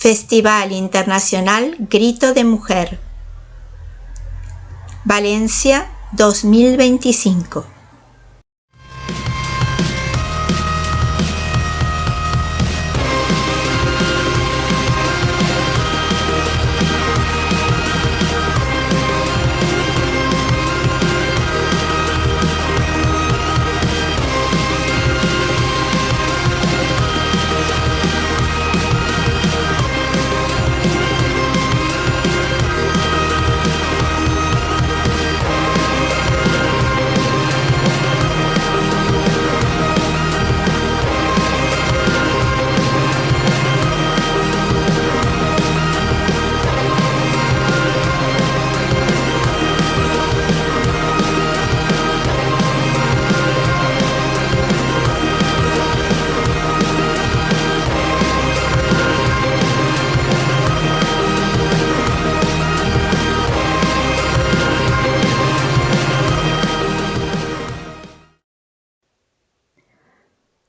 Festival Internacional Grito de Mujer, Valencia 2025.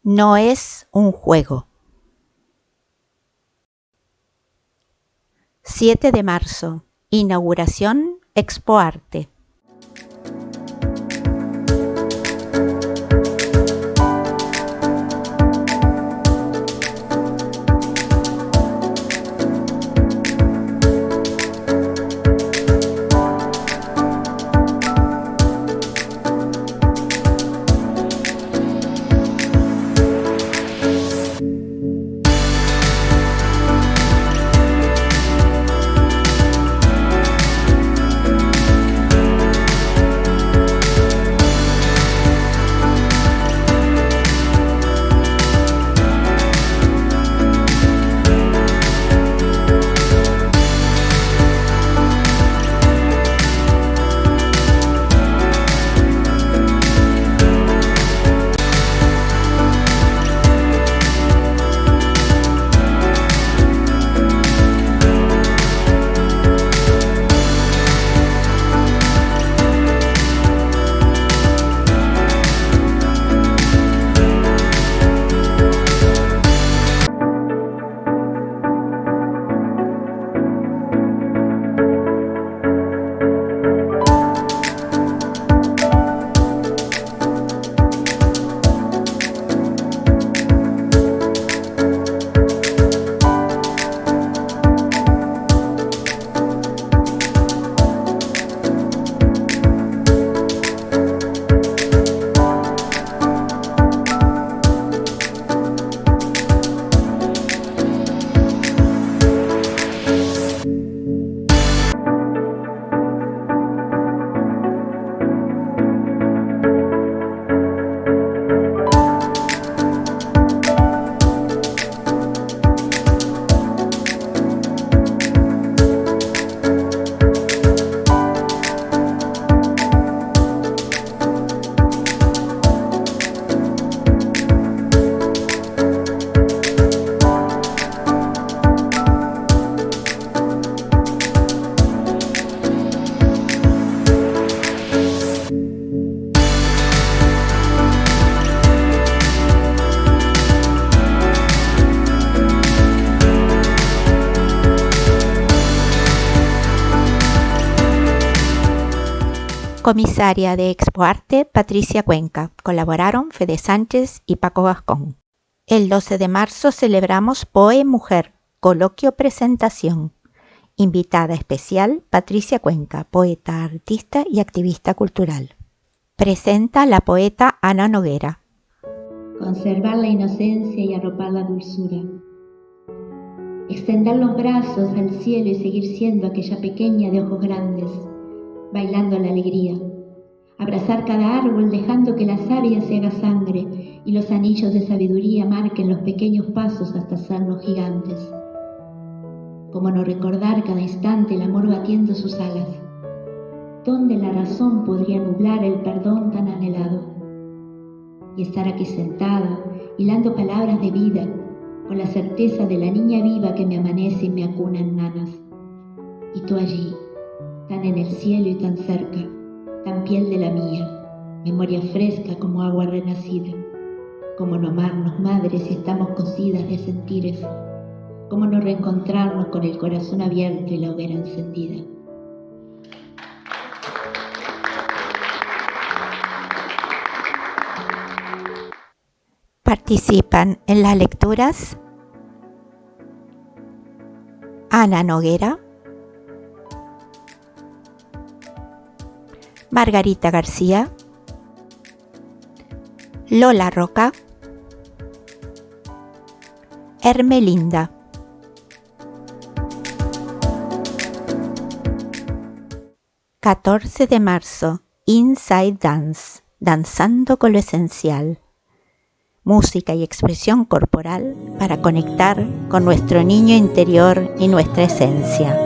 No es un juego. 7 de marzo, inauguración Expo Arte. Comisaria de Expo Arte, Patricia Cuenca. Colaboraron Fede Sánchez y Paco Gascón. El 12 de marzo celebramos POE Mujer, coloquio presentación. Invitada especial, Patricia Cuenca, poeta, artista y activista cultural. Presenta la poeta Ana Noguera. Conservar la inocencia y arropar la dulzura. Extender los brazos al cielo y seguir siendo aquella pequeña de ojos grandes, bailando la alegría. Abrazar cada árbol dejando que la savia se haga sangre y los anillos de sabiduría marquen los pequeños pasos hasta hacernos gigantes. Como no recordar cada instante el amor batiendo sus alas. ¿Dónde la razón podría nublar el perdón tan anhelado? Y estar aquí sentada, hilando palabras de vida, con la certeza de la niña viva que me amanece y me acuna en nanas. Y tú allí, tan en el cielo y tan cerca, tan piel de la mía, memoria fresca como agua renacida. Cómo no amarnos, madres, si estamos cosidas de sentires. cómo no reencontrarnos con el corazón abierto y la hoguera encendida. Participan en las lecturas Ana Noguera, Margarita García, Lola Roca, Hermelinda. ...14 de marzo, Inside Dance, danzando con lo esencial. Música y expresión corporal para conectar con nuestro niño interior y nuestra esencia.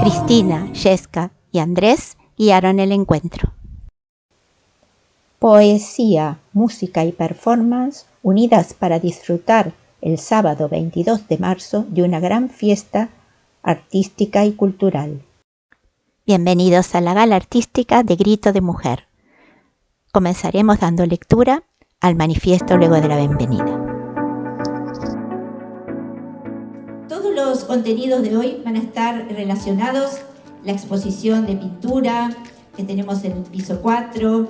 Cristina, Jessica y Andrés guiaron el encuentro. Poesía, música y performance unidas para disfrutar el sábado 22 de marzo de una gran fiesta artística y cultural. Bienvenidos a la gala artística de Grito de Mujer. Comenzaremos dando lectura al manifiesto luego de la bienvenida. Todos los contenidos de hoy van a estar relacionados, la exposición de pintura que tenemos en el piso 4,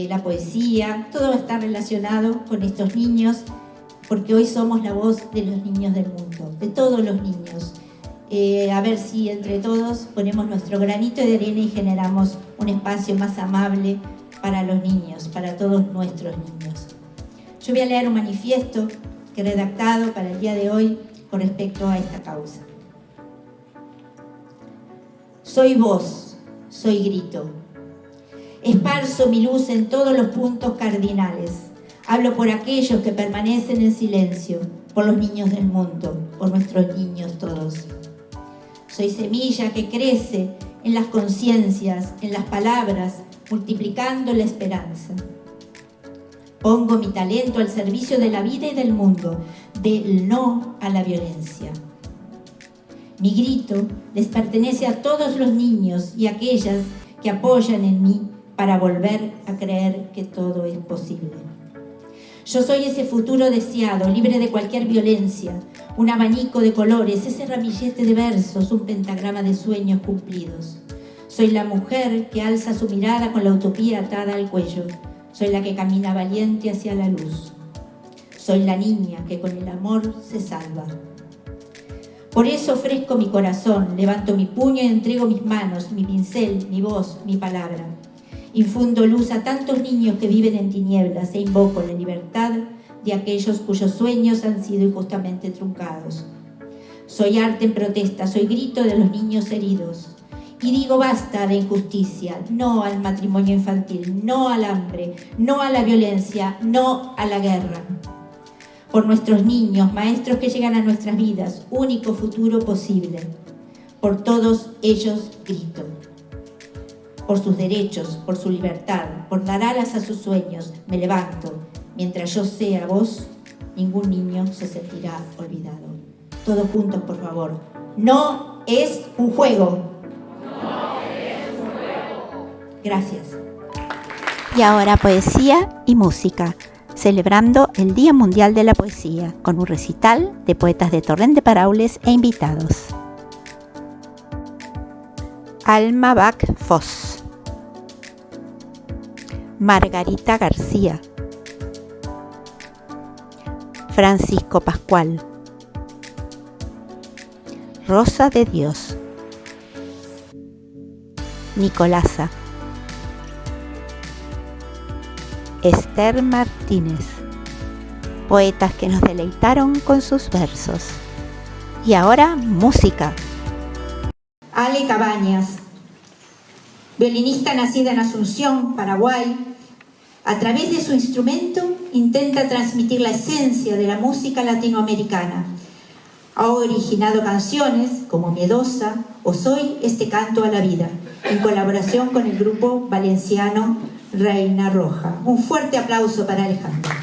la poesía, todo va a estar relacionado con estos niños, porque hoy somos la voz de los niños del mundo, de todos los niños. A ver si entre todos ponemos nuestro granito de arena y generamos un espacio más amable para los niños, para todos nuestros niños. Yo voy a leer un manifiesto que he redactado para el día de hoy con respecto a esta causa. Soy voz, soy grito. Esparzo mi luz en todos los puntos cardinales. Hablo por aquellos que permanecen en silencio, por los niños del mundo, por nuestros niños todos. Soy semilla que crece en las conciencias, en las palabras, multiplicando la esperanza. Pongo mi talento al servicio de la vida y del mundo, del no a la violencia. Mi grito les pertenece a todos los niños y a aquellas que apoyan en mí para volver a creer que todo es posible. Yo soy ese futuro deseado, libre de cualquier violencia, un abanico de colores, ese ramillete de versos, un pentagrama de sueños cumplidos. Soy la mujer que alza su mirada con la utopía atada al cuello. Soy la que camina valiente hacia la luz. Soy la niña que con el amor se salva. Por eso ofrezco mi corazón, levanto mi puño y entrego mis manos, mi pincel, mi voz, mi palabra. Infundo luz a tantos niños que viven en tinieblas e invoco la libertad de aquellos cuyos sueños han sido injustamente truncados. Soy arte en protesta, soy grito de los niños heridos. Y digo basta de injusticia, no al matrimonio infantil, no al hambre, no a la violencia, no a la guerra. Por nuestros niños, maestros que llegan a nuestras vidas, único futuro posible. Por todos ellos grito. Por sus derechos, por su libertad, por dar alas a sus sueños, me levanto. Mientras yo sea voz, ningún niño se sentirá olvidado. Todos juntos, por favor. No es un juego. Gracias. Y ahora poesía y música, celebrando el Día Mundial de la Poesía, con un recital de poetas de Torrent de Paraules e invitados. Alma Bach Foss, Margarita García, Francisco Pascual, Rosa de Dios, Nicolasa, Esther Martínez, poetas que nos deleitaron con sus versos. Y ahora, música. Ale Cabañas, violinista nacida en Asunción, Paraguay, a través de su instrumento intenta transmitir la esencia de la música latinoamericana. Ha originado canciones como Miedosa o Soy este canto a la vida, en colaboración con el grupo valenciano Reina Roja. Un fuerte aplauso para Alejandra.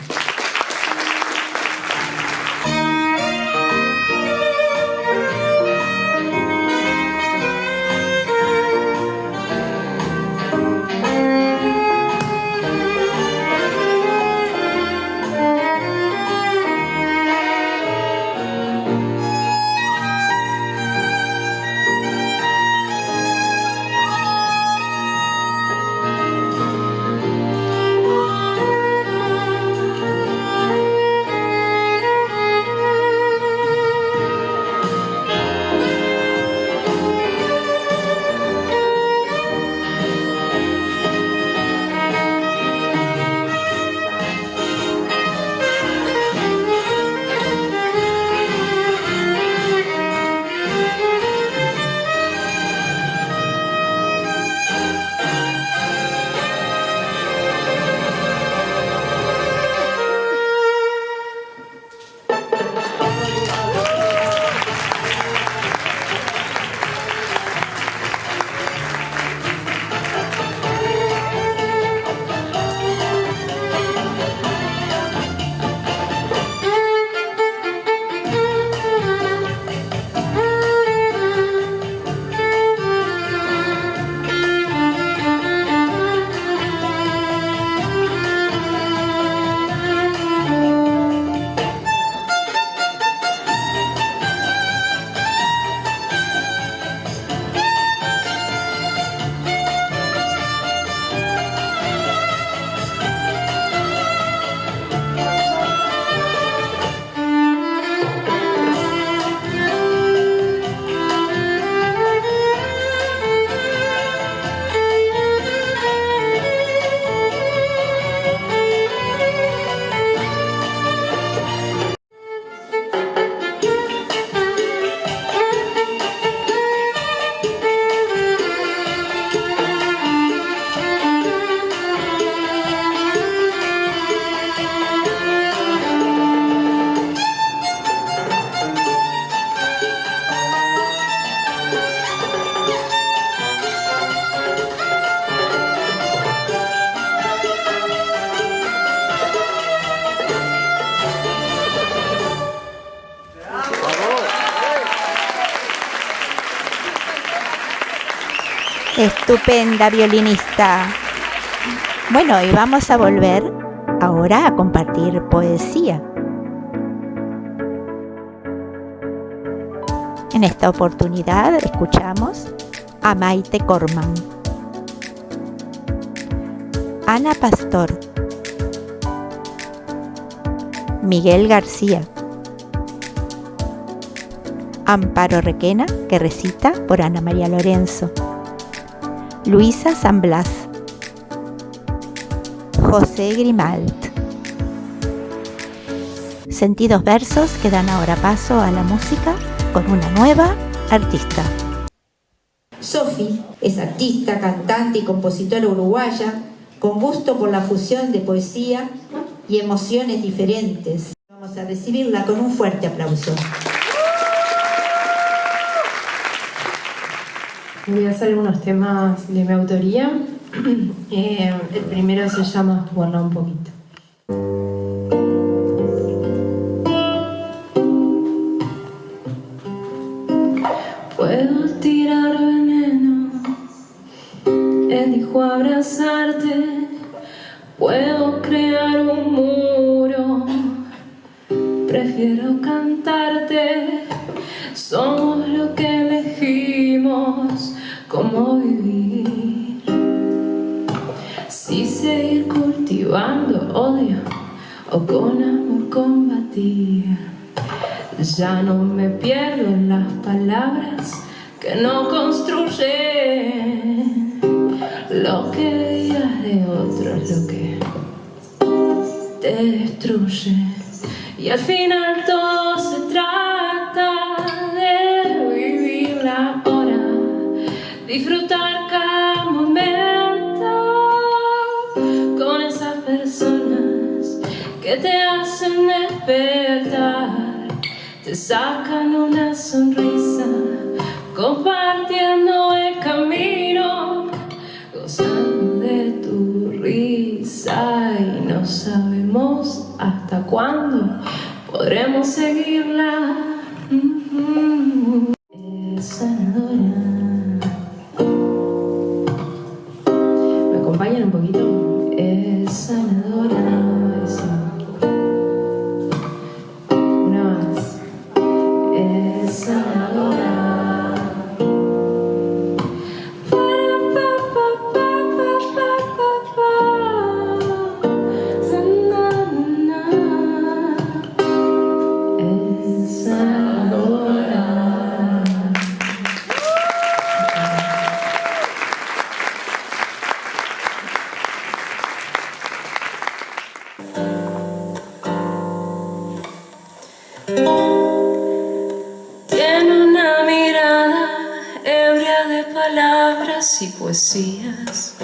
Estupenda violinista. Bueno, y vamos a volver ahora a compartir poesía. En esta oportunidad escuchamos a Maite Corman, Ana Pastor, Miguel García, Amparo Requena, que recita por Ana María Lorenzo, Luisa San Blas, José Grimalt. Sentidos versos que dan ahora paso a la música con una nueva artista. Sofi es artista, cantante y compositora uruguaya con gusto por la fusión de poesía y emociones diferentes. Vamos a recibirla con un fuerte aplauso. Voy a hacer algunos temas de mi autoría. El primero se llama Bueno, un poquito. Puedo tirar veneno, elijo abrazarte. Puedo crear un muro, prefiero cantarte. Somos lo que elegimos, cómo vivir. Si seguir cultivando odio o con amor combatir. Ya no me pierdo en las palabras que no construyen. Lo que digas de otro es lo que te destruye. Y al final todo se trata de vivir la hora, disfrutar cada momento con esas personas que te hacen despertar, te sacan una sonrisa, compartiendo el camino, gozando de tu risa, y no sabemos hasta cuándo podremos seguirla. Es sanadora. ¿Me acompañan un poquito? Es sanadora. Eso. Una más. Es sanadora. Tiene una mirada ebria de palabras y poesías,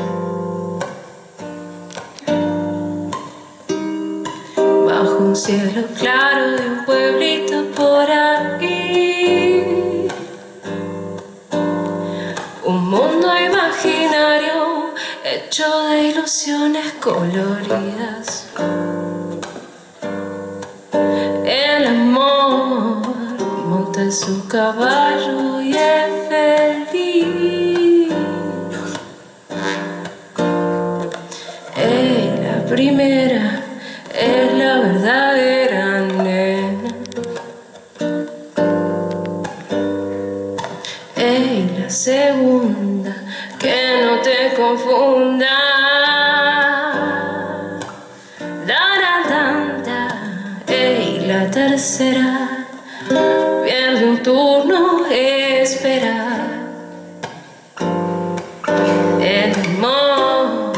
bajo un cielo claro de un pueblito por aquí, un mundo imaginario hecho de ilusiones coloridas. El amor monta en su caballo y es feliz. La primera es la verdadera nena. La segunda, que no te confunda. La tercera, pierde un turno, esperar. El amor,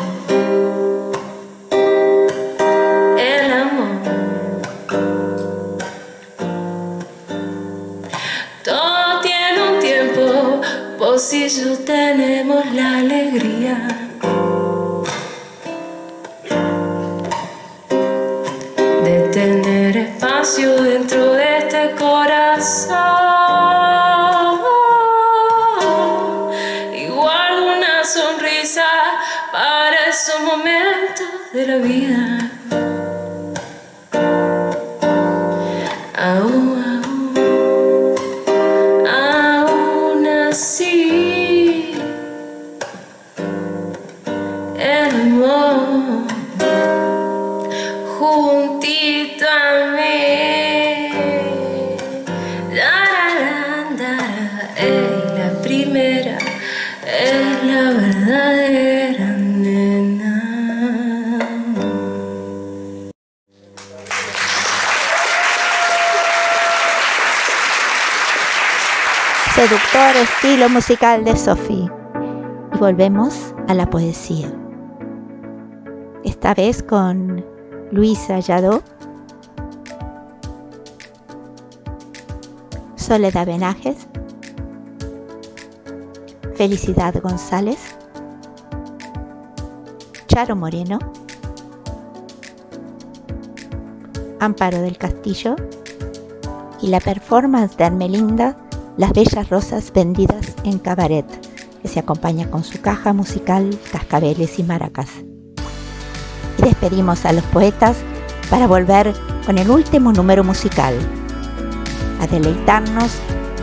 el amor. Todo tiene un tiempo, pocillo tenemos la alegría de tener espacio dentro de este corazón, y guardo una sonrisa para esos momentos de la vida. Aún así, el amor juntito a mí. La primera es la verdadera nena. Seductor estilo musical de Sophie. Y volvemos a la poesía. Esta vez con Luisa Jadot, Soledad Benajes, Felicidad González, Charo Moreno, Amparo del Castillo y la performance de Armelinda, Las Bellas Rosas Vendidas en Cabaret, que se acompaña con su caja musical, cascabeles y maracas. Y despedimos a los poetas para volver con el último número musical, a deleitarnos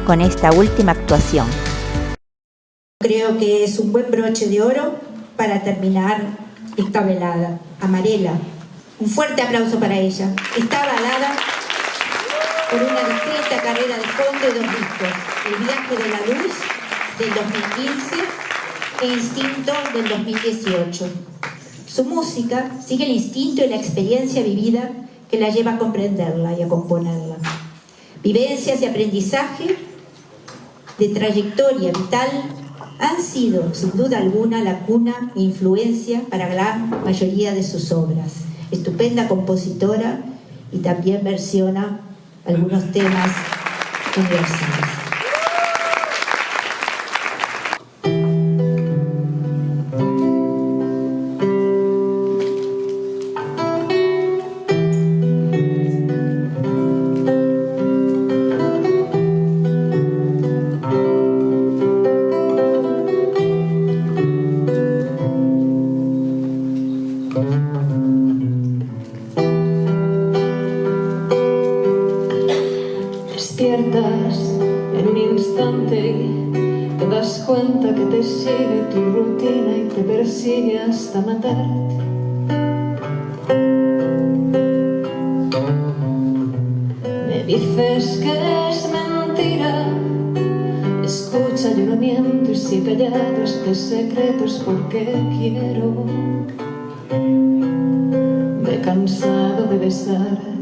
con esta última actuación. Creo que es un buen broche de oro para terminar esta velada. Amarela, un fuerte aplauso para ella. Está avalada por una discreta carrera de fondo y 2 discos: El viaje de la luz del 2015 e Instinto del 2018. Su música sigue el instinto y la experiencia vivida que la lleva a comprenderla y a componerla. Vivencias y aprendizaje de trayectoria vital han sido, sin duda alguna, la cuna e influencia para la gran mayoría de sus obras. Estupenda compositora y también versiona algunos temas universales. miras en un instante y te das cuenta que te sigue tu rutina y te persigue hasta matarte. Me dices que es mentira, escucha, yo no miento y si he callado este secreto es porque quiero. Me he cansado de besarte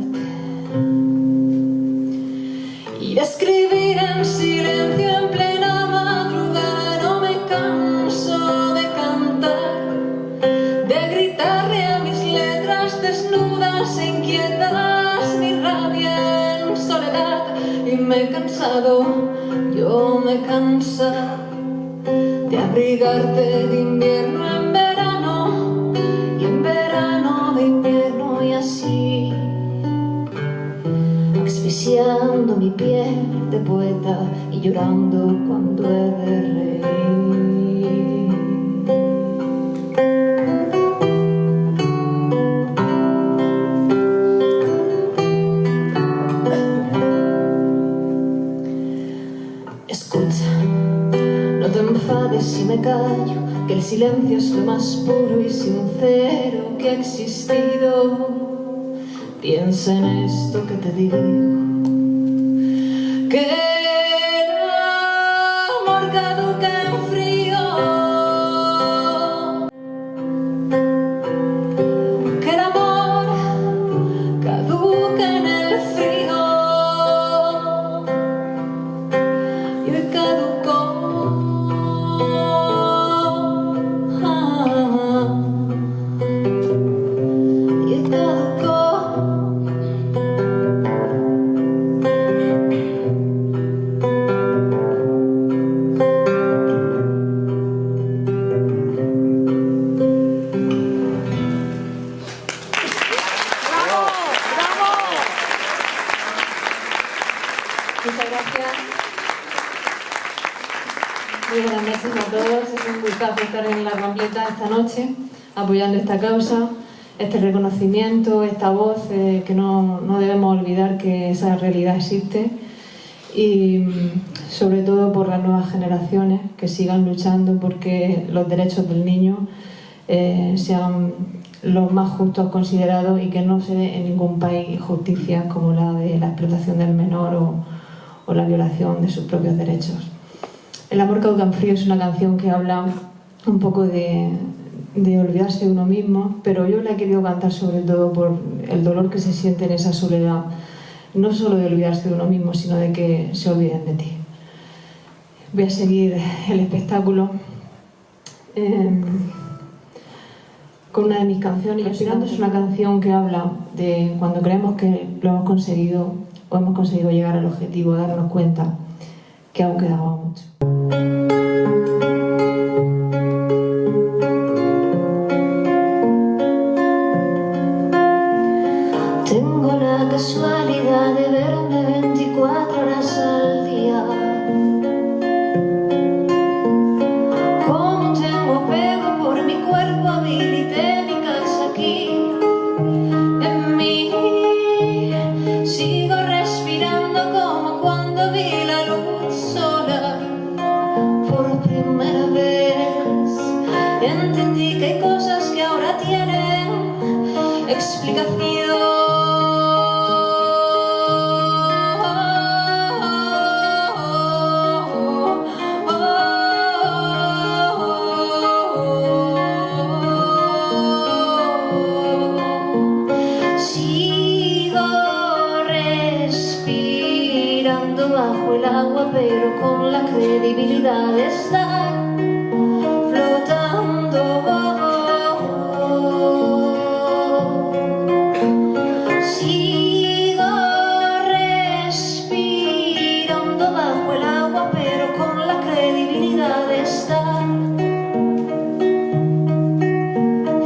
y de escribir en silencio en plena madrugada. No me canso de cantar, de gritarle a mis letras desnudas e inquietas mi rabia en soledad. Y me he cansado, yo me he cansado de abrigarte de invierno en verano y en verano de invierno y así, asfixiando mi piel de poeta y llorando cuando he de reír. Escucha, no te enfades si me callo, que el silencio es lo más puro y sincero que ha existido. Piensa en esto que te digo, que el amor caduca en frío, que el amor caduca en el frío. Y hoy caducó, y hoy caducó. Muchas gracias. Muy buenas noches a todos. Es un gustazo estar en La Rambleta esta noche apoyando esta causa, este reconocimiento, esta voz, que no debemos olvidar que esa realidad existe, y sobre todo por las nuevas generaciones que sigan luchando porque los derechos del niño sean los más justos considerados y que no se dé en ningún país injusticias como la de la explotación del menor o la violación de sus propios derechos. El amor caduca en frío es una canción que habla un poco de olvidarse de uno mismo, pero yo la he querido cantar sobre todo por el dolor que se siente en esa soledad, no solo de olvidarse de uno mismo, sino de que se olviden de ti. Voy a seguir el espectáculo con una de mis canciones. Respirando es una canción que habla de cuando creemos que lo hemos conseguido o hemos conseguido llegar al objetivo, darnos cuenta que aún quedaba mucho. Tengo la casualidad de verme 24 horas al día. Como tengo apego por mi cuerpo, habilité mi casa aquí. En mí sigo respirando como cuando vi la luz sola. Por primera vez entendí que hay cosas que ahora tienen explicación. Bajo el agua, pero con la credibilidad de estar flotando. Sigo respirando bajo el agua, pero con la credibilidad de estar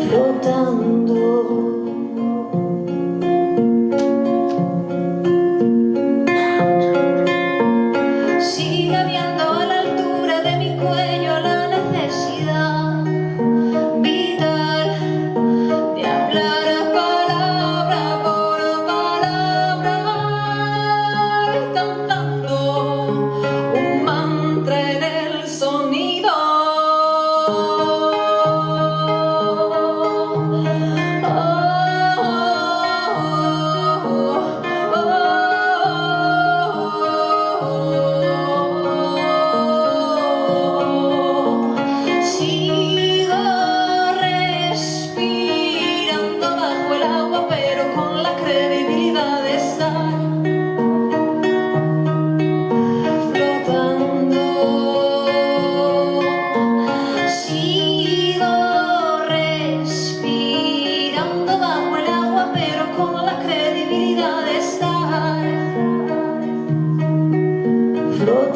flotando. Sigue habiendo a la altura de mi cuello la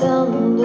cantando.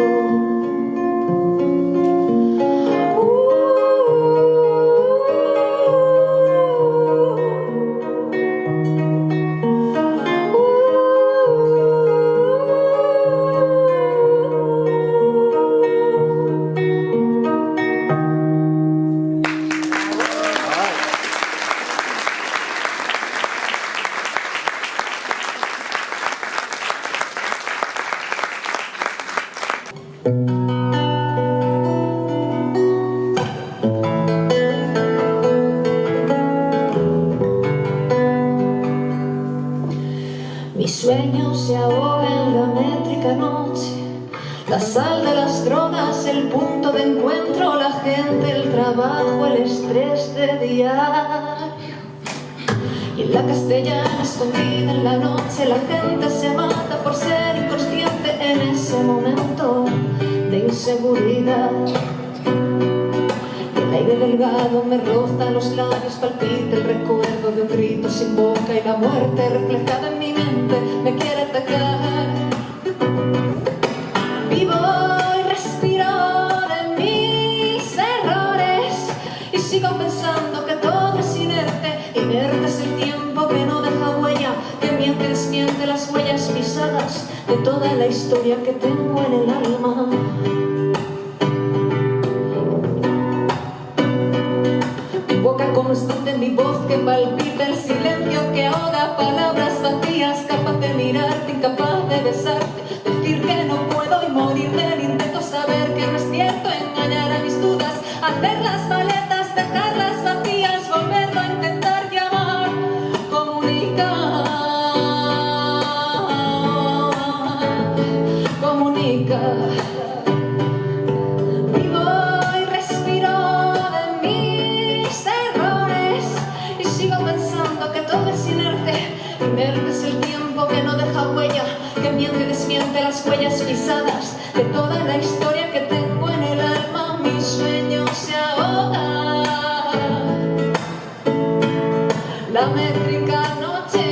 Mi sueño se ahoga en la métrica noche, la sal de las drogas, el punto de encuentro, la gente, el trabajo, el estrés de diario. Y en la castellana escondida en la noche, la gente se mata por ser inconsciente en ese momento de inseguridad. El aire delgado me roza los labios, palpita el recuerdo de un grito sin boca y la muerte reflejada en mi mente me quiere atacar. Vivo y respiro de mis errores y sigo pensando que todo es inerte. Inerte es el tiempo que no deja huella, que miente y desmiente las huellas pisadas de toda la historia que tengo en el alma. Boca constante en mi voz que palpita, el silencio que ahoga, palabras vacías, capaz de mirarte, incapaz de besarte, decir que no puedo y morir del intento, saber que no es cierto, engañar a mis dudas, hacer las maletas, dejarlas vacías, volverlo a intentar llamar, comunicar, comunicar. Inerte es el tiempo que no deja huella, que miente y desmiente las huellas pisadas de toda la historia que tengo en el alma. Mi sueño se ahoga, la métrica noche.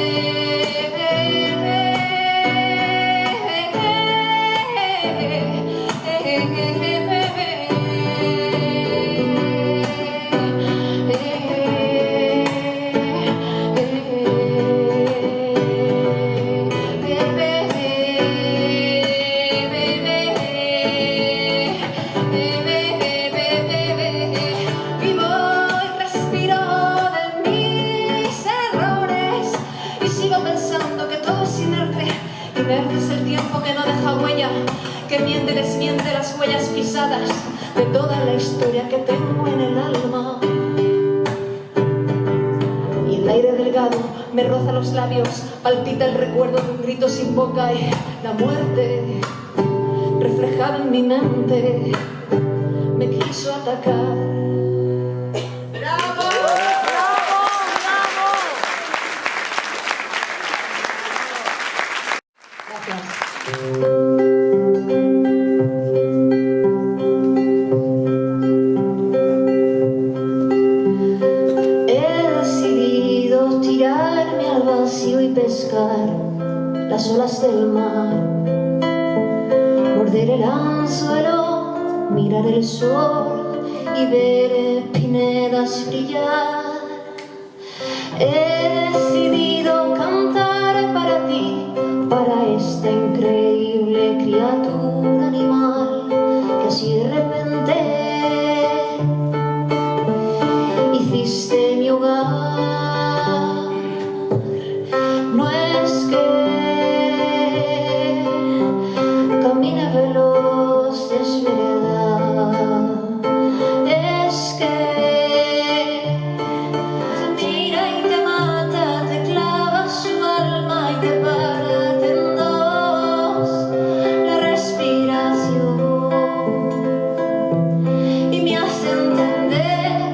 Inerte es el tiempo que no deja huella, que miente y desmiente las huellas pisadas de toda la historia que tengo en el alma. Y el aire delgado me roza los labios, palpita el recuerdo de un grito sin boca y la muerte reflejada en mi mente me quiso atacar. Las olas del mar, morder el anzuelo, mirar el sol y ver espinedas brillar. He decidido cantar para ti, para esta increíble criatura animal que así de repente hiciste mi hogar. No es que camine veloz, es verdad, es que te mira y te mata, te clava su alma y te parte en dos la respiración y me hace entender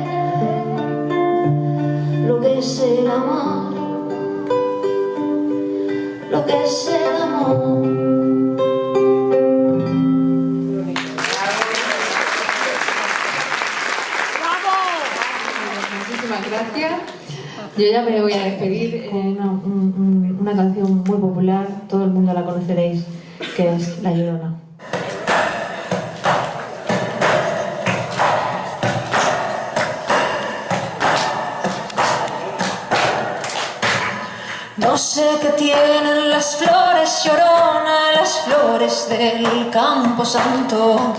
lo que es el amor. Lo que es el amor. Muchísimas gracias. Yo ya me voy a despedir una canción muy popular, todo el mundo la conoceréis, que es La Llorona. sé qué tienen las flores, Llorona, las flores del Campo Santo,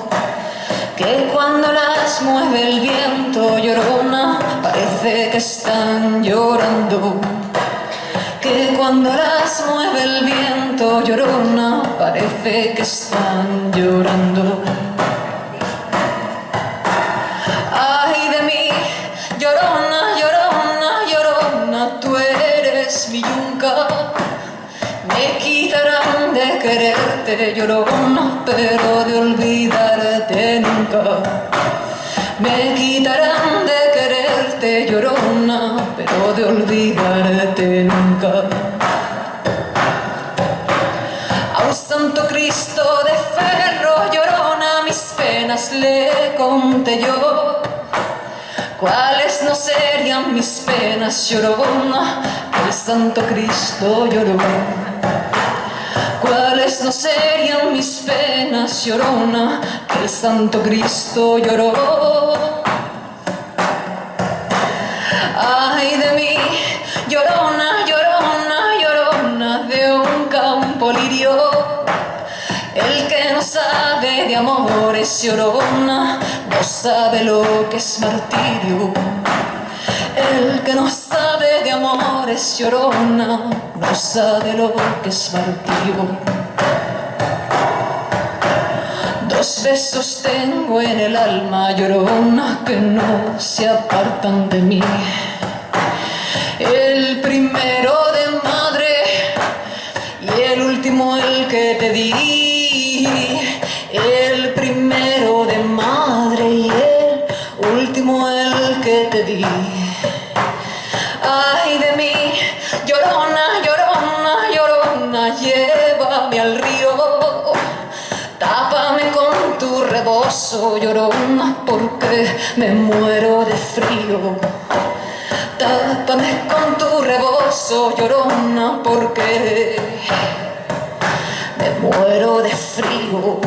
que cuando las mueve el viento, Llorona, parece que están llorando. Que cuando las mueve el viento, Llorona, parece que están llorando. Ay de mí, Llorona, Llorona, Llorona, tú eres mi yunca. Me quitarán de quererte, Llorona, pero de olvidarte nunca. Me quitarán de quererte, Llorona, pero de olvidarte nunca. A un santo Cristo de ferro, Llorona, mis penas le conté yo. ¿Cuáles no serían mis penas, Llorona? El santo Cristo lloró. ¿Cuáles no serían mis penas, Llorona? Que el santo Cristo lloró. Ay de mí, Llorona, Llorona, Llorona, de un campo lirio. El que no sabe de amores, Llorona, no sabe lo que es martirio. El que no sabe de amores, Llorona, no sabe lo que es martirio. Dos besos tengo en el alma, Llorona, que no se apartan de mí. El primero de madre y el último el que te di. El primero de madre y el último el que te di. Ay de mí, Llorona, Llorona, Llorona, llévame al río. Tápame con tu rebozo, Llorona, porque me muero de frío. Tápame con tu rebozo, Llorona, porque me muero de frío.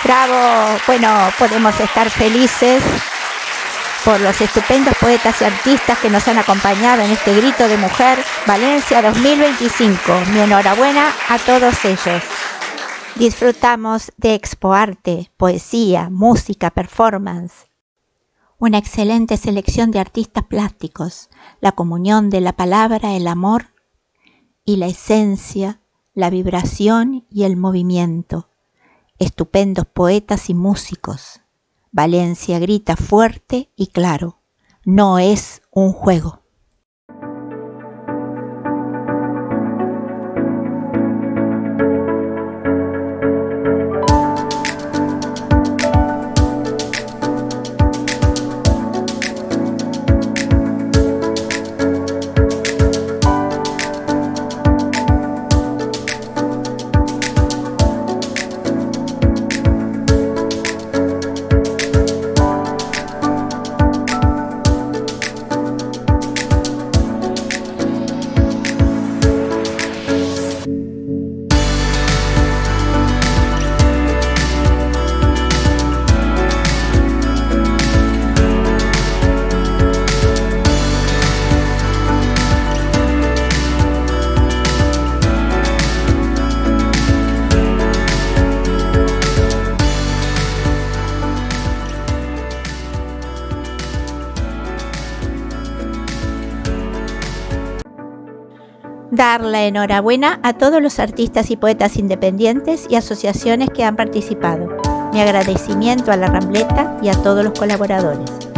¡Bravo! Bueno, podemos estar felices por los estupendos poetas y artistas que nos han acompañado en este Grito de Mujer Valencia 2025. Mi enhorabuena a todos ellos. Disfrutamos de Expoarte, poesía, música, performance. Una excelente selección de artistas plásticos, la comunión de la palabra, el amor y la esencia, la vibración y el movimiento. Estupendos poetas y músicos. Valencia grita fuerte y claro, no es un juego. Dar la enhorabuena a todos los artistas y poetas independientes y asociaciones que han participado. Mi agradecimiento a la Rambleta y a todos los colaboradores.